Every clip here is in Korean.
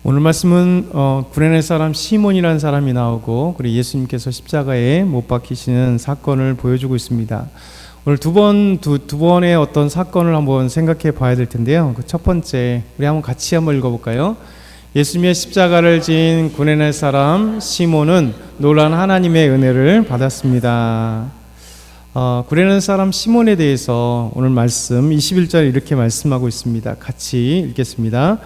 오늘 말씀은 구레네 사람 시몬이라는 사람이 나오고 그리고 예수님께서 십자가에 못 박히시는 사건을 보여주고 있습니다. 오늘 두 번의 어떤 사건을 한번 생각해 봐야 될 텐데요. 그 첫 번째, 우리 같이 한번 읽어볼까요? 예수님의 십자가를 진 구레네 사람 시몬은 놀란 하나님의 은혜를 받았습니다. 구레네 사람 시몬에 대해서 오늘 말씀 21절 이렇게 말씀하고 있습니다. 같이 읽겠습니다.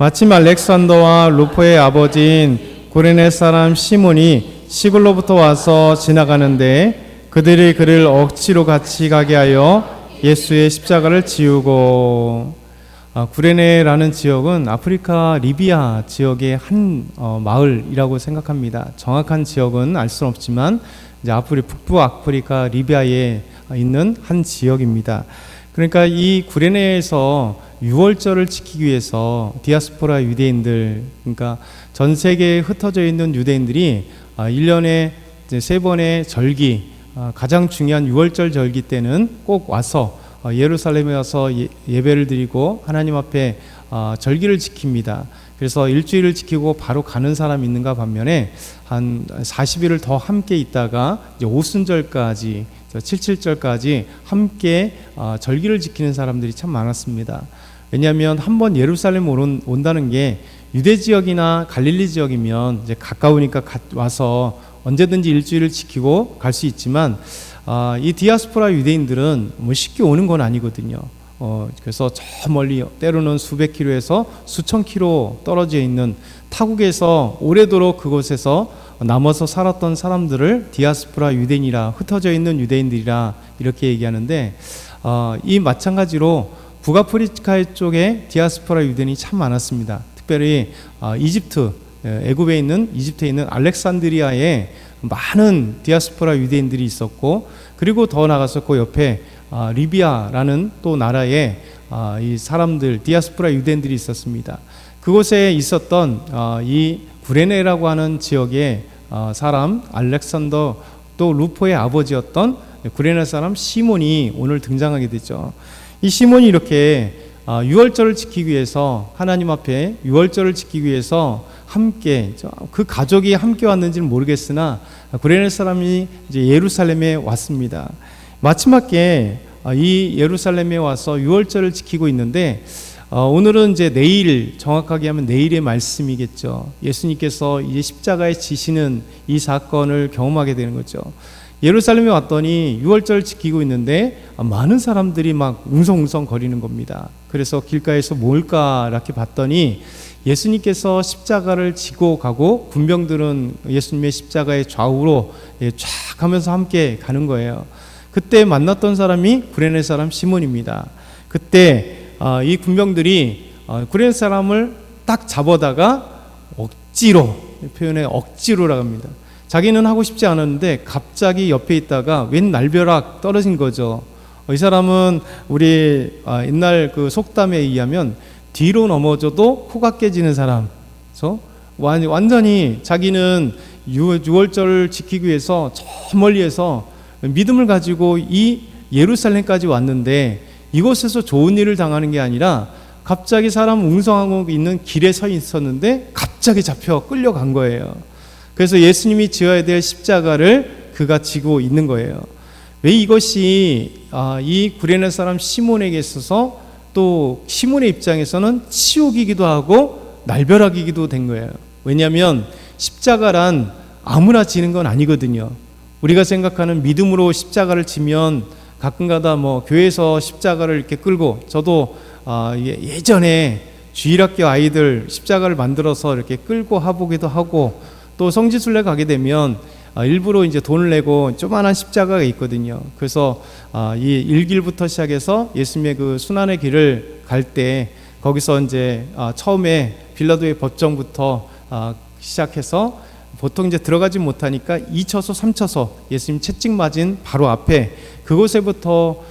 마침 알렉산더와 루포의 아버지인 구레네 사람 시몬이 시골로부터 와서 지나가는데 그들이 그를 억지로 같이 가게 하여 예수의 십자가를 지우고. 구레네라는 지역은 아프리카 리비아 지역의 한 마을이라고 생각합니다. 정확한 지역은 알 수는 없지만 이제 북부 아프리카 리비아에 있는 한 지역입니다. 그러니까 이 구레네에서 유월절을 지키기 위해서 디아스포라 유대인들, 그러니까 전 세계에 흩어져 있는 유대인들이 1년에 3번의 절기, 가장 중요한 유월절 절기 때는 꼭 와서 예루살렘에 와서 예배를 드리고 하나님 앞에 절기를 지킵니다. 그래서 일주일을 지키고 바로 가는 사람이 있는가 반면에 한 40일을 더 함께 있다가 이제 오순절까지 77절까지 함께 절기를 지키는 사람들이 참 많았습니다. 왜냐하면 한번 예루살렘 온다는 게 유대 지역이나 갈릴리 지역이면 이제 가까우니까 와서 언제든지 일주일을 지키고 갈 수 있지만 이 디아스포라 유대인들은 뭐 쉽게 오는 건 아니거든요. 그래서 저 멀리 때로는 수백 킬로에서 수천 킬로 떨어져 있는 타국에서 오래도록 그곳에서 남아서 살았던 사람들을 디아스포라 유대인이라, 흩어져 있는 유대인들이라 이렇게 얘기하는데, 이 마찬가지로 북아프리카 쪽에 디아스포라 유대인이 참 많았습니다. 특별히 이집트, 애굽에 있는 이집트에 있는 알렉산드리아에 많은 디아스포라 유대인들이 있었고, 그리고 더 나가서 그 옆에 리비아라는 또 나라에 이 사람들, 디아스포라 유대인들이 있었습니다. 그곳에 있었던 이 구레네라고 하는 지역의 사람 알렉산더 또 루포의 아버지였던 구레네 사람 시몬이 오늘 등장하게 되죠. 이 시몬이 이렇게 유월절을 지키기 위해서, 하나님 앞에 유월절을 지키기 위해서 함께, 그 가족이 함께 왔는지는 모르겠으나 구레네 사람이 이제 예루살렘에 왔습니다. 마지막에 이 예루살렘에 와서 유월절을 지키고 있는데, 오늘은 이제 내일, 정확하게 하면 내일의 말씀이겠죠. 예수님께서 이제 십자가에 지시는 이 사건을 경험하게 되는 거죠. 예루살렘에 왔더니 유월절 지키고 있는데 많은 사람들이 막 웅성웅성 거리는 겁니다. 그래서 길가에서 뭘까 이렇게 봤더니 예수님께서 십자가를 지고 가고 군병들은 예수님의 십자가의 좌우로 쫙 하면서 함께 가는 거예요. 그때 만났던 사람이 구레네 사람 시몬입니다. 그때 이 군병들이 구레네 사람을 딱 잡아다가 억지로, 표현에 억지로라고 합니다. 자기는 하고 싶지 않았는데 갑자기 옆에 있다가 웬 날벼락 떨어진 거죠. 이 사람은 우리 옛날 그 속담에 의하면 뒤로 넘어져도 코가 깨지는 사람. 그래서 완전히 자기는 유월절을 지키기 위해서 저 멀리에서 믿음을 가지고 이 예루살렘까지 왔는데 이곳에서 좋은 일을 당하는 게 아니라 갑자기 사람 웅성하고 있는 길에 서 있었는데 갑자기 잡혀 끌려간 거예요. 그래서 예수님이 지어야 될 십자가를 그가 지고 있는 거예요. 왜 이것이 이 구레네 사람 시몬에게 있어서 또 시몬의 입장에서는 치욕이기도 하고 날벼락이기도 된 거예요. 왜냐하면 십자가란 아무나 지는 건 아니거든요. 우리가 생각하는 믿음으로 십자가를 지면 가끔가다 뭐 교회에서 십자가를 이렇게 끌고, 저도 예전에 주일학교 아이들 십자가를 만들어서 이렇게 끌고 하보기도 하고, 또 성지순례 가게 되면 일부러 이제 돈을 내고 조그만한 십자가가 있거든요. 그래서 이 1길부터 시작해서 예수님의 그 순환의 길을 갈 때 거기서 이제 처음에 빌라도의 법정부터 시작해서 보통 이제 들어가지 못하니까 2처소, 3처소 예수님 채찍 맞은 바로 앞에 그곳에부터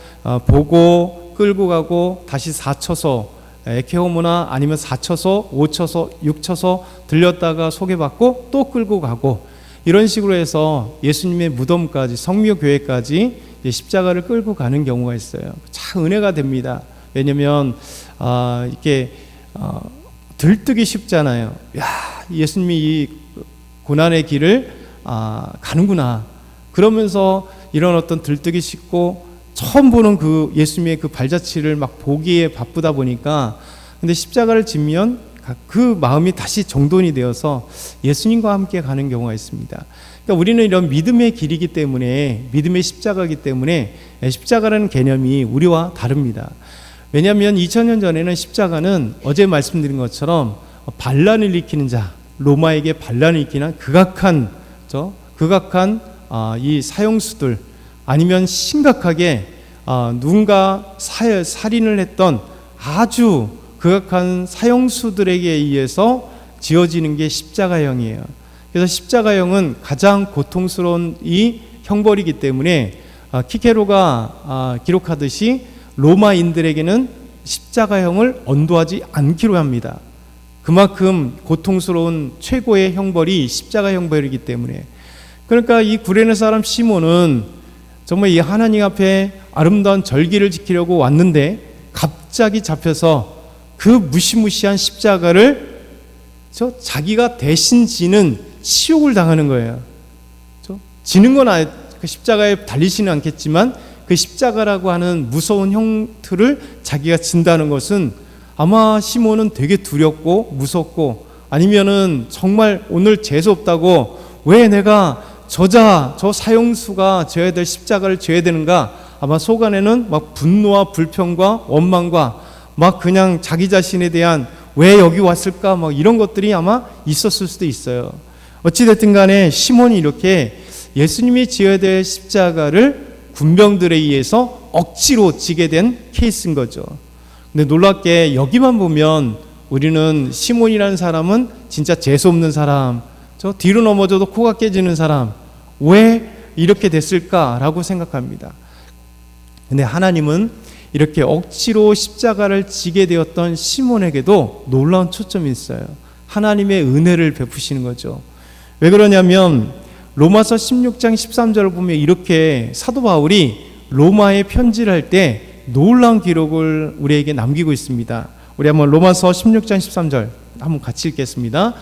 보고 끌고 가고 다시 4처소 에케호모나 아니면 4처소, 5처소, 6처소 들렸다가 소개받고 또 끌고 가고, 이런 식으로 해서 예수님의 무덤까지, 성묘교회까지 십자가를 끌고 가는 경우가 있어요. 참 은혜가 됩니다. 왜냐하면 이렇게 들뜨기 쉽잖아요. 야, 예수님이 이 고난의 길을 가는구나. 그러면서 이런 어떤 들뜨기 쉽고 처음 보는 그 예수님의 그 발자취를 막 보기에 바쁘다 보니까, 근데 십자가를 지면 그 마음이 다시 정돈이 되어서 예수님과 함께 가는 경우가 있습니다. 그러니까 우리는 이런 믿음의 길이기 때문에, 믿음의 십자가이기 때문에 십자가라는 개념이 우리와 다릅니다. 왜냐하면 2000년 전에는 십자가는 어제 말씀드린 것처럼 반란을 일으키는 자, 로마에게 반란을 일으키는 극악한 이 사형수들, 아니면 심각하게 누군가 살인을 했던 아주 극악한 사형수들에게 의해서 지어지는 게 십자가형이에요. 그래서 십자가형은 가장 고통스러운 이 형벌이기 때문에 키케로가 기록하듯이 로마인들에게는 십자가형을 언도하지 않기로 합니다. 그만큼 고통스러운 최고의 형벌이 십자가 형벌이기 때문에. 그러니까 이 구레네 사람 시몬은 정말 이 하나님 앞에 아름다운 절기를 지키려고 왔는데 갑자기 잡혀서 그 무시무시한 십자가를 자기가 대신 지는 치욕을 당하는 거예요. 지는 건 그 십자가에 달리지는 않겠지만 그 십자가라고 하는 무서운 형틀을 자기가 진다는 것은 아마 시몬은 되게 두렵고 무섭고, 아니면은 정말 오늘 재수 없다고 왜 내가 저 사형수가 져야 될 십자가를 져야 되는가, 아마 속 안에는 막 분노와 불평과 원망과 막 그냥 자기 자신에 대한 왜 여기 왔을까 막 이런 것들이 아마 있었을 수도 있어요. 어찌됐든 간에 시몬이 이렇게 예수님이 지어야 될 십자가를 군병들에 의해서 억지로 지게 된 케이스인 거죠. 근데 놀랍게 여기만 보면 우리는 시몬이라는 사람은 진짜 재수 없는 사람, 뒤로 넘어져도 코가 깨지는 사람, 왜 이렇게 됐을까라고 생각합니다. 근데 하나님은 이렇게 억지로 십자가를 지게 되었던 시몬에게도 놀라운 초점이 있어요. 하나님의 은혜를 베푸시는 거죠. 왜 그러냐면 로마서 16장 13절을 보면 이렇게 사도 바울이 로마에 편지를 할 때 놀라운 기록을 우리에게 남기고 있습니다. 우리 한번 로마서 16장 13절 한번 같이 읽겠습니다.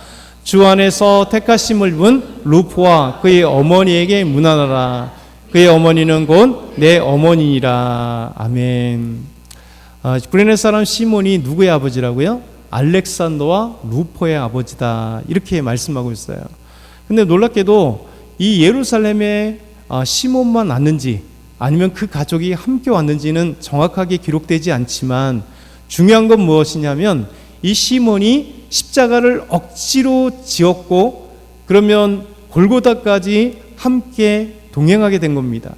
주 안에서 택하심을 입은 루포와 그의 어머니에게 문안하라. 그의 어머니는 곧 내 어머니니라. 아멘. 구레네 사람 시몬이 누구의 아버지라고요? 알렉산더와 루포의 아버지다, 이렇게 말씀하고 있어요. 근데 놀랍게도 이 예루살렘에 시몬만 왔는지 아니면 그 가족이 함께 왔는지는 정확하게 기록되지 않지만, 중요한 건 무엇이냐면 이 시몬이 십자가를 억지로 지었고 그러면 골고다까지 함께 동행하게 된 겁니다.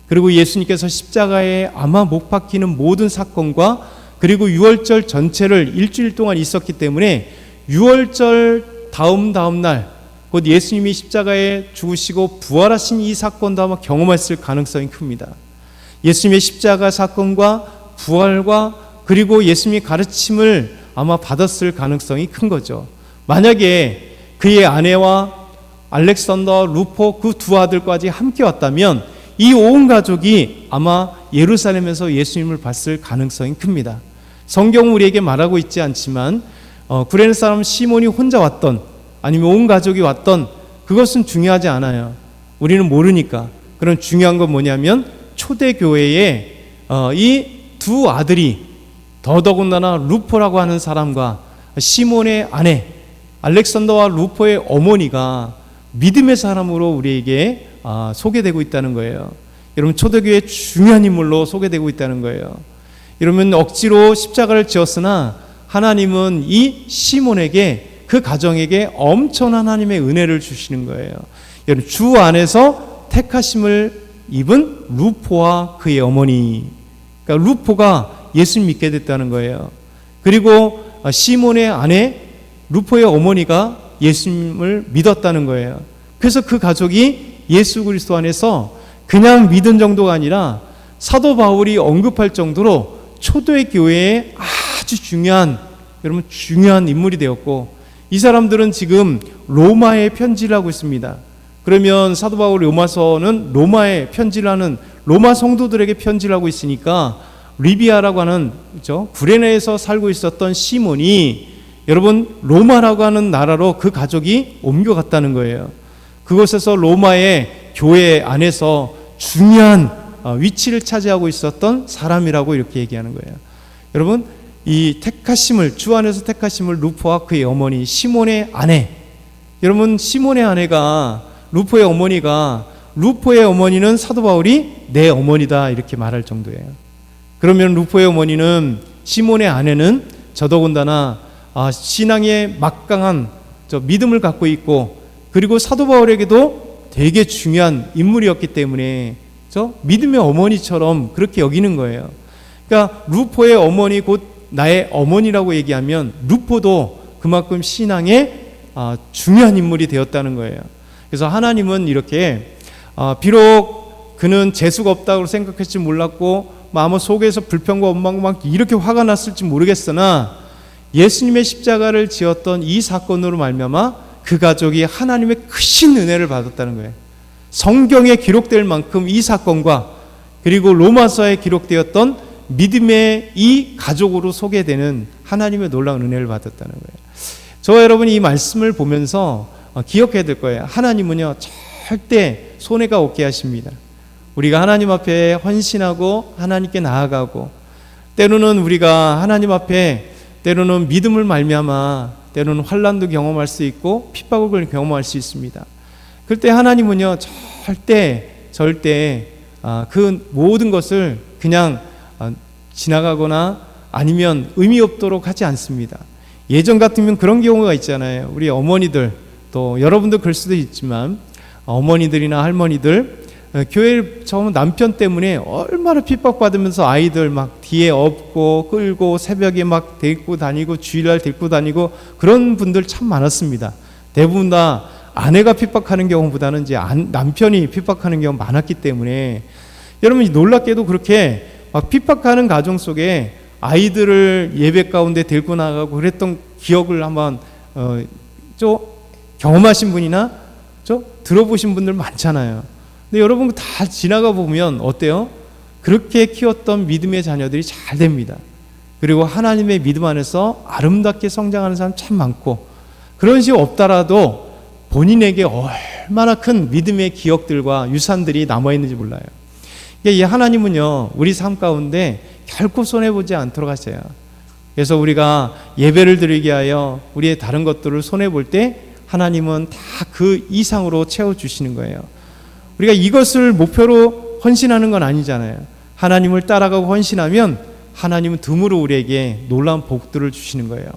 그리고 예수님께서 십자가에 아마 못 박히는 모든 사건과 그리고 유월절 전체를 일주일 동안 있었기 때문에 유월절 다음 날 곧 예수님이 십자가에 죽으시고 부활하신 이 사건도 아마 경험했을 가능성이 큽니다. 예수님의 십자가 사건과 부활과 그리고 예수님의 가르침을 아마 받았을 가능성이 큰 거죠. 만약에 그의 아내와 알렉산더, 루포 그 두 아들까지 함께 왔다면 이 온 가족이 아마 예루살렘에서 예수님을 봤을 가능성이 큽니다. 성경은 우리에게 말하고 있지 않지만 구레네 사람 시몬이 혼자 왔던 아니면 온 가족이 왔던 그것은 중요하지 않아요. 우리는 모르니까. 그런 중요한 건 뭐냐면 초대교회에 이 두 아들이, 더더군다나 루포라고 하는 사람과 시몬의 아내 알렉산더와 루포의 어머니가 믿음의 사람으로 우리에게 소개되고 있다는 거예요. 여러분, 초대교회의 중요한 인물로 소개되고 있다는 거예요. 여러분, 억지로 십자가를 지었으나 하나님은 이 시몬에게, 그 가정에게 엄청난 하나님의 은혜를 주시는 거예요. 여러분, 주 안에서 택하심을 입은 루포와 그의 어머니, 그러니까 루포가 예수님 믿게 됐다는 거예요. 그리고 시몬의 아내 루포의 어머니가 예수님을 믿었다는 거예요. 그래서 그 가족이 예수 그리스도 안에서 그냥 믿은 정도가 아니라 사도 바울이 언급할 정도로 초대교회에 아주 중요한 인물이 되었고, 이 사람들은 지금 로마에 편지를 하고 있습니다. 그러면 사도 바울 로마서는 로마에 편지를 하는 로마 성도들에게 편지를 하고 있으니까 리비아라고 하는 구레네에서 살고 있었던 시몬이 여러분, 로마라고 하는 나라로 그 가족이 옮겨갔다는 거예요. 그곳에서 로마의 교회 안에서 중요한 위치를 차지하고 있었던 사람이라고 이렇게 얘기하는 거예요. 여러분, 이 택하심을, 주 안에서 택하심을 루포와 그의 어머니 시몬의 아내, 여러분, 시몬의 아내가, 루포의 어머니가, 루포의 어머니는 사도 바울이 내 어머니다 이렇게 말할 정도예요. 그러면 루포의 어머니는, 시몬의 아내는 더더군다나 신앙의 막강한 믿음을 갖고 있고, 그리고 사도 바울에게도 되게 중요한 인물이었기 때문에 믿음의 어머니처럼 그렇게 여기는 거예요. 그러니까 루포의 어머니, 곧 나의 어머니라고 얘기하면 루포도 그만큼 신앙의 중요한 인물이 되었다는 거예요. 그래서 하나님은 이렇게 비록 그는 재수가 없다고 생각했지 몰랐고 아마 속에서 불평과 원망과 막 이렇게 화가 났을지 모르겠으나 예수님의 십자가를 지었던 이 사건으로 말미암아 그 가족이 하나님의 크신 은혜를 받았다는 거예요. 성경에 기록될 만큼 이 사건과 그리고 로마서에 기록되었던 믿음의 이 가족으로 소개되는 하나님의 놀라운 은혜를 받았다는 거예요. 저와 여러분이 이 말씀을 보면서 기억해야 될 거예요. 하나님은요, 절대 손해가 없게 하십니다. 우리가 하나님 앞에 헌신하고 하나님께 나아가고, 때로는 우리가 하나님 앞에 때로는 믿음을 말미암아 때로는 환난도 경험할 수 있고 핍박을 경험할 수 있습니다. 그때 하나님은요, 절대 그 모든 것을 그냥 지나가거나 아니면 의미 없도록 하지 않습니다. 예전 같으면 그런 경우가 있잖아요. 우리 어머니들, 또 여러분도 그럴 수도 있지만 어머니들이나 할머니들, 교회 처음 남편 때문에 얼마나 핍박받으면서 아이들 막 뒤에 업고 끌고 새벽에 막 데리고 다니고 주일날 데리고 다니고 그런 분들 참 많았습니다. 대부분 다 아내가 핍박하는 경우보다는 이제 남편이 핍박하는 경우가 많았기 때문에, 여러분 놀랍게도 그렇게 막 핍박하는 가정 속에 아이들을 예배 가운데 데리고 나가고 그랬던 기억을 한번 경험하신 분이나 들어보신 분들 많잖아요. 근데 여러분 다 지나가 보면 어때요? 그렇게 키웠던 믿음의 자녀들이 잘 됩니다. 그리고 하나님의 믿음 안에서 아름답게 성장하는 사람 참 많고, 그런 식이 없더라도 본인에게 얼마나 큰 믿음의 기억들과 유산들이 남아있는지 몰라요. 이 하나님은요, 우리 삶 가운데 결코 손해보지 않도록 하세요. 그래서 우리가 예배를 드리게 하여 우리의 다른 것들을 손해볼 때 하나님은 다 그 이상으로 채워주시는 거예요. 우리가 이것을 목표로 헌신하는 건 아니잖아요. 하나님을 따라가고 헌신하면 하나님은 드물어 우리에게 놀라운 복들을 주시는 거예요.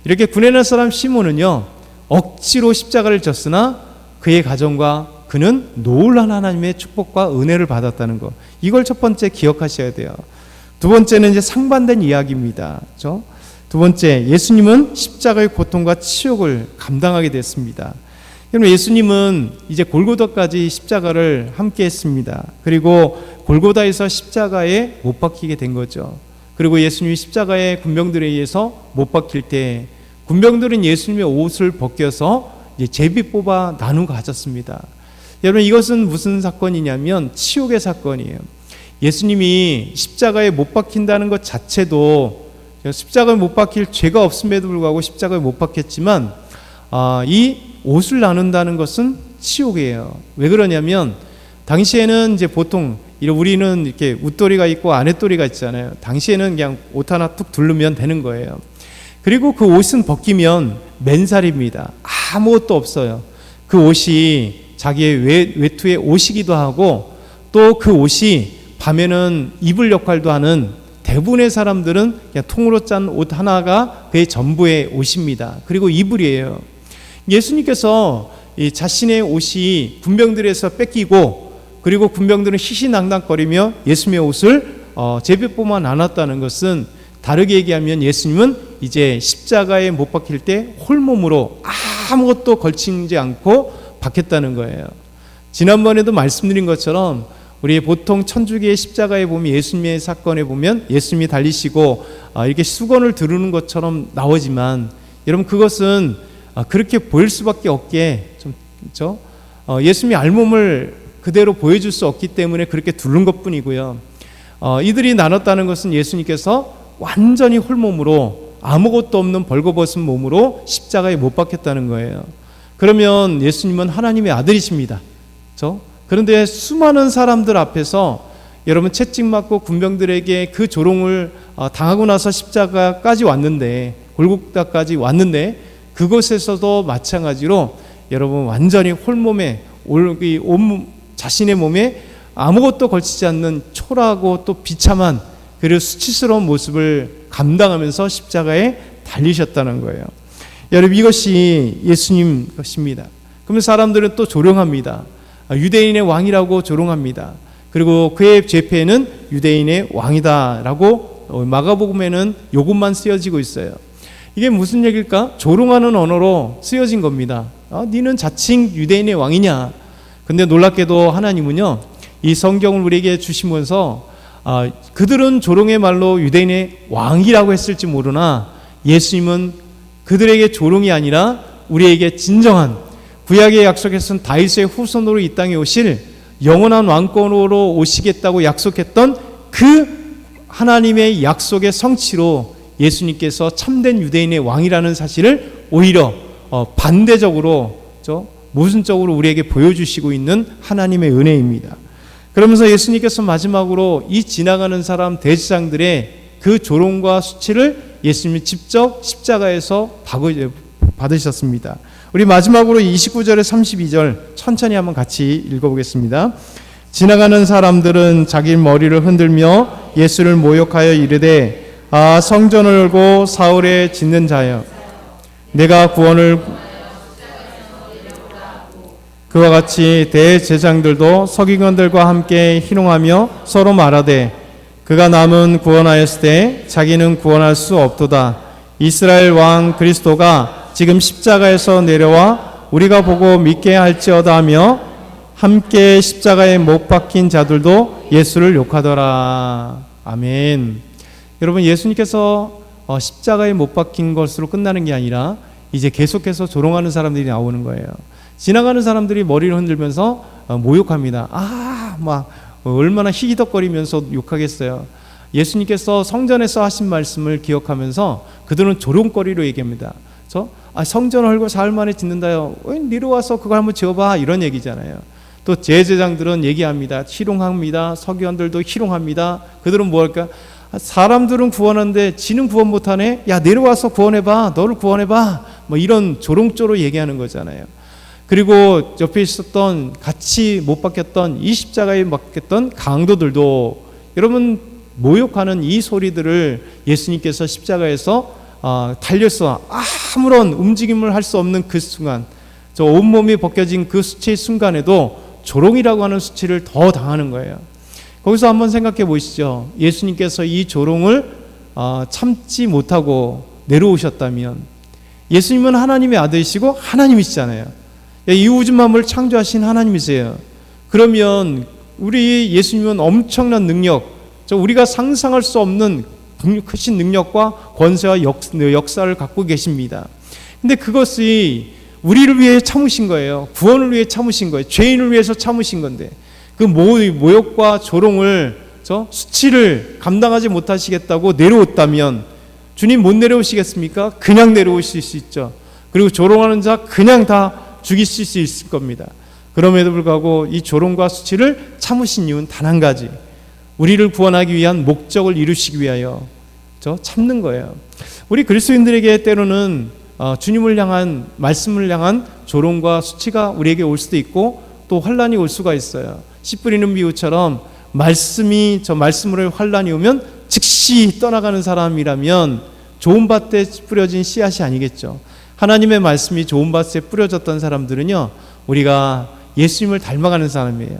이렇게 구레네 사람 시몬은요, 억지로 십자가를 졌으나 그의 가정과 그는 놀라운 하나님의 축복과 은혜를 받았다는 것, 이걸 첫 번째 기억하셔야 돼요. 두 번째는 이제 상반된 이야기입니다. 그렇죠? 두 번째, 예수님은 십자가의 고통과 치욕을 감당하게 됐습니다. 여러분, 예수님은 이제 골고다까지 십자가를 함께 했습니다. 그리고 골고다에서 십자가에 못 박히게 된 거죠. 그리고 예수님이 십자가에 군병들에 의해서 못 박힐 때 군병들은 예수님의 옷을 벗겨서 이제 제비 뽑아 나누고 가졌습니다. 여러분, 이것은 무슨 사건이냐면 치욕의 사건이에요. 예수님이 십자가에 못 박힌다는 것 자체도, 십자가에 못 박힐 죄가 없음에도 불구하고 십자가에 못 박혔지만 이 옷을 나눈다는 것은 치욕이에요. 왜 그러냐면 당시에는 이제 보통 우리는 이렇게 웃도리가 있고 아랫도리가 있잖아요. 당시에는 그냥 옷 하나 툭 두르면 되는 거예요. 그리고 그 옷은 벗기면 맨살입니다. 아무것도 없어요. 그 옷이 자기의 외투의 옷이기도 하고, 또 그 옷이 밤에는 이불 역할도 하는, 대부분의 사람들은 그냥 통으로 짠 옷 하나가 그의 전부의 옷입니다. 그리고 이불이에요. 예수님께서 자신의 옷이 군병들에서 뺏기고, 그리고 군병들은 희희낙낙거리며 예수님의 옷을 제비 뽑아 나눴다는 것은, 다르게 얘기하면 예수님은 이제 십자가에 못 박힐 때 홀몸으로 아무것도 걸치지 않고 박혔다는 거예요. 지난번에도 말씀드린 것처럼 우리 보통 천주교의 십자가에 보면, 예수님의 사건에 보면 예수님이 달리시고 이렇게 수건을 두르는 것처럼 나오지만, 여러분 그것은 그렇게 보일 수밖에 없게 그렇죠? 예수님이 알몸을 그대로 보여줄 수 없기 때문에 그렇게 두른 것뿐이고요. 이들이 나눴다는 것은 예수님께서 완전히 홀몸으로 아무것도 없는 벌거벗은 몸으로 십자가에 못 박혔다는 거예요. 그러면 예수님은 하나님의 아들이십니다. 그런데 수많은 사람들 앞에서 여러분 채찍맞고 군병들에게 그 조롱을 당하고 나서 십자가까지 왔는데, 골고다까지 왔는데, 그곳에서도 마찬가지로 여러분 완전히 홀몸에 온 자신의 몸에 아무것도 걸치지 않는 초라하고 또 비참한 그리고 수치스러운 모습을 감당하면서 십자가에 달리셨다는 거예요. 여러분 이것이 예수님 것입니다. 그러면 사람들은 또 조롱합니다. 유대인의 왕이라고 조롱합니다. 그리고 그의 죄패에는 유대인의 왕이다라고 마가복음에는 요것만 쓰여지고 있어요. 이게 무슨 얘기일까? 조롱하는 언어로 쓰여진 겁니다. 너는 자칭 유대인의 왕이냐? 근데 놀랍게도 하나님은요, 이 성경을 우리에게 주시면서 그들은 조롱의 말로 유대인의 왕이라고 했을지 모르나 예수님은 그들에게 조롱이 아니라 우리에게 진정한 구약의 약속에서는 다윗의 후손으로 이 땅에 오실 영원한 왕권으로 오시겠다고 약속했던 그 하나님의 약속의 성취로 예수님께서 참된 유대인의 왕이라는 사실을 오히려 반대적으로 모순적으로 우리에게 보여주시고 있는 하나님의 은혜입니다. 그러면서 예수님께서 마지막으로 이 지나가는 사람 대제사장들의 그 조롱과 수치를 예수님이 직접 십자가에서 받으셨습니다. 우리 마지막으로 29절에 32절 천천히 한번 같이 읽어보겠습니다. 지나가는 사람들은 자기 머리를 흔들며 예수를 모욕하여 이르되 성전을 열고 사흘에 짓는 자여 내가 구원을 그와 같이 대제사장들도 서기관들과 함께 희롱하며 서로 말하되 그가 남은 구원하였을 때 자기는 구원할 수 없도다. 이스라엘 왕 그리스도가 지금 십자가에서 내려와 우리가 보고 믿게 할지어다 하며 함께 십자가에 못 박힌 자들도 예수를 욕하더라. 아멘. 여러분 예수님께서 십자가에 못 박힌 것으로 끝나는 게 아니라 이제 계속해서 조롱하는 사람들이 나오는 거예요. 지나가는 사람들이 머리를 흔들면서 모욕합니다. 얼마나 희기덕거리면서 욕하겠어요. 예수님께서 성전에서 하신 말씀을 기억하면서 그들은 조롱거리로 얘기합니다. 성전 헐고 사흘 만에 짓는다요. 내려와서 그걸 한번 지어봐, 이런 얘기잖아요. 또 제사장들은 얘기합니다. 희롱합니다. 서기관들도 희롱합니다. 그들은 뭐 할까? 사람들은 구원하는데 지는 구원 못하네. 야, 내려와서 구원해봐. 너를 구원해봐. 이런 조롱조로 얘기하는 거잖아요. 그리고 옆에 있었던 같이 못 박혔던 이 십자가에 박혔던 강도들도 여러분 모욕하는 이 소리들을 예수님께서 십자가에서 달려서 아무런 움직임을 할 수 없는 그 순간, 저 온몸이 벗겨진 그 수치의 순간에도 조롱이라고 하는 수치를 더 당하는 거예요. 거기서 한번 생각해 보시죠. 예수님께서 이 조롱을 참지 못하고 내려오셨다면, 예수님은 하나님의 아들이시고 하나님이시잖아요. 이 우주 만물을 창조하신 하나님이세요. 그러면 우리 예수님은 엄청난 능력, 우리가 상상할 수 없는 크신 능력과 권세와 역사를 갖고 계십니다. 근데 그것이 우리를 위해 참으신 거예요. 구원을 위해 참으신 거예요. 죄인을 위해서 참으신 건데 그 모욕과 조롱을 수치를 감당하지 못하시겠다고 내려왔다면 주님 못 내려오시겠습니까? 그냥 내려오실 수 있죠. 그리고 조롱하는 자 그냥 다 죽이실 수 있을 겁니다. 그럼에도 불구하고 이 조롱과 수치를 참으신 이유는 단 한 가지, 우리를 구원하기 위한 목적을 이루시기 위하여 참는 거예요. 우리 그리스도인들에게 때로는 주님을 향한, 말씀을 향한 조롱과 수치가 우리에게 올 수도 있고 또 환난이 올 수가 있어요. 씨 뿌리는 비유처럼 말씀으로 환난이 오면 즉시 떠나가는 사람이라면 좋은 밭에 뿌려진 씨앗이 아니겠죠. 하나님의 말씀이 좋은 밭에 뿌려졌던 사람들은요, 우리가 예수님을 닮아가는 사람이에요.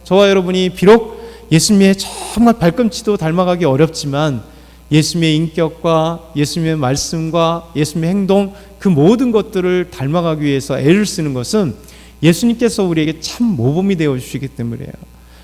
저와 여러분이 비록 예수님의 정말 발꿈치도 닮아가기 어렵지만 예수님의 인격과 예수님의 말씀과 예수님의 행동, 그 모든 것들을 닮아가기 위해서 애를 쓰는 것은 예수님께서 우리에게 참 모범이 되어 주시기 때문이에요.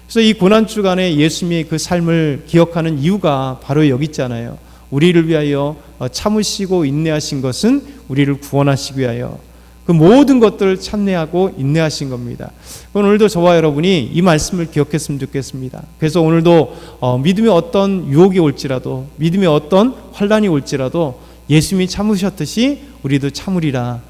그래서 이 고난주간에 예수님의 그 삶을 기억하는 이유가 바로 여기 있잖아요. 우리를 위하여 참으시고 인내하신 것은 우리를 구원하시기 위하여 그 모든 것들을 참내하고 인내하신 겁니다. 오늘도 저와 여러분이 이 말씀을 기억했으면 좋겠습니다. 그래서 오늘도 믿음의 어떤 유혹이 올지라도, 믿음의 어떤 환난이 올지라도 예수님이 참으셨듯이 우리도 참으리라.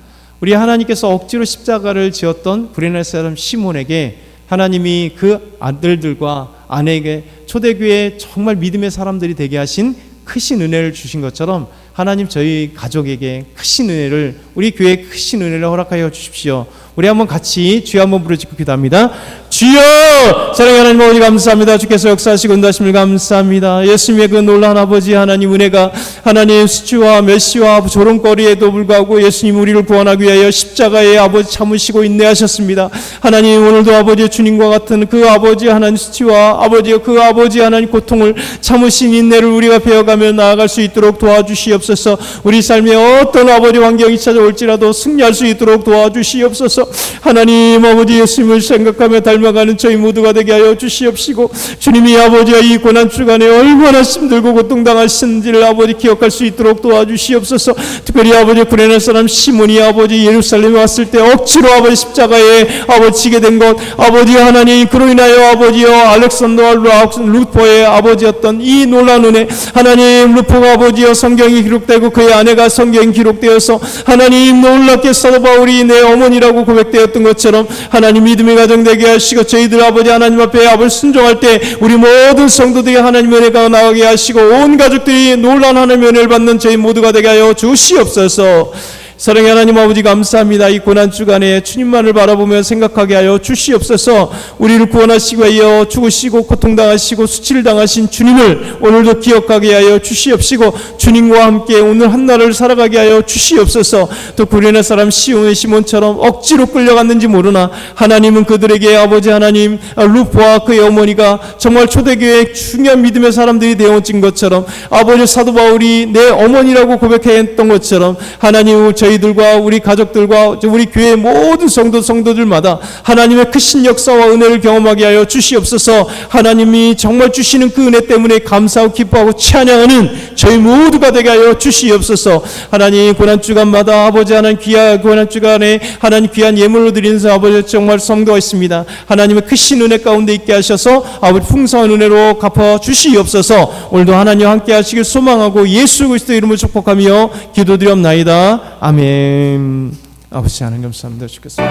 우리 하나님께서 억지로 십자가를 지었던 구레네 사람 시몬에게 하나님이 그 아들들과 아내에게 초대교회 정말 믿음의 사람들이 되게 하신 크신 은혜를 주신 것처럼 하나님 저희 가족에게 크신 은혜를, 우리 교회에 크신 은혜를 허락하여 주십시오. 우리 한번 같이 주여 한번 부르짖고 기도합니다. 주여! 사랑하는 하나님 아버지 감사합니다. 주께서 역사하시고 인도하심을 감사합니다. 예수님의 그 놀라운 아버지 하나님 은혜가 하나님 수치와 멸시와 조롱거리에도 불구하고 예수님 우리를 구원하기 위하여 십자가에 아버지 참으시고 인내하셨습니다. 하나님 오늘도 아버지 주님과 같은 그 아버지 하나님 수치와 아버지 그 아버지 하나님 고통을 참으신 인내를 우리가 배워가며 나아갈 수 있도록 도와주시옵소서. 우리 삶에 어떤 아버지 환경이 찾아올지라도 승리할 수 있도록 도와주시옵소서. 하나님 아버지 예수님을 생각하며 닮아가는 저희 모두가 되게 하여 주시옵시고, 주님이 아버지와 이 고난주간에 얼마나 힘들고 고통당하신지를 아버지 기억할 수 있도록 도와주시옵소서. 특별히 아버지 구레네 사람 시몬이 아버지 예루살렘에 왔을 때 억지로 아버지 십자가에 아버지 지게 된 것, 아버지 하나님 그로 인하여 아버지여 알렉산더와 루포의 아버지였던 이 놀라운 은혜, 하나님 루포가 아버지여 성경이 기록되고 그의 아내가 성경이 기록되어서 하나님 놀랍게 사도 바울이 내 어머니라고 고백되었던 것처럼 하나님 믿음의 가정 되게 하시고, 저희들 아버지 하나님 앞에 아버지 순종할 때 우리 모든 성도들이 하나님의 은혜가 나가게 하시고 온 가족들이 놀라운 하나님의 은혜를 받는 저희 모두가 되게 하여 주시옵소서. 사랑의 하나님 아버지 감사합니다. 이 고난주간에 주님만을 바라보며 생각하게 하여 주시옵소서. 우리를 구원하시기 위하여 죽으시고 고통당하시고 수치를 당하신 주님을 오늘도 기억하게 하여 주시옵시고, 주님과 함께 오늘 한날을 살아가게 하여 주시옵소서. 또 구레네 사람 시몬처럼 억지로 끌려갔는지 모르나 하나님은 그들에게 아버지 하나님 루포와 그의 어머니가 정말 초대교회의 중요한 믿음의 사람들이 되어진 것처럼, 아버지 사도 바울이 내 어머니라고 고백했던 것처럼 하나님 저희들과 우리 가족들과 우리 교회의 모든 성도들마다 하나님의 크신 역사와 은혜를 경험하게 하여 주시옵소서. 하나님이 정말 주시는 그 은혜 때문에 감사하고 기뻐하고 찬양하는 저희 모두가 되게 하여 주시옵소서. 하나님 고난주간마다 아버지 하나님 귀한 고난주간에 하나님 귀한 예물로 드리는 아버지 정말 성도가 있습니다. 하나님의 크신 은혜 가운데 있게 하셔서 아버지 풍성한 은혜로 갚아 주시옵소서. 오늘도 하나님 함께 하시길 소망하고 예수 그리스도의 이름을 축복하며 기도드리옵나이다. 아멘. 아버지 하나님 감사합니다. 주께서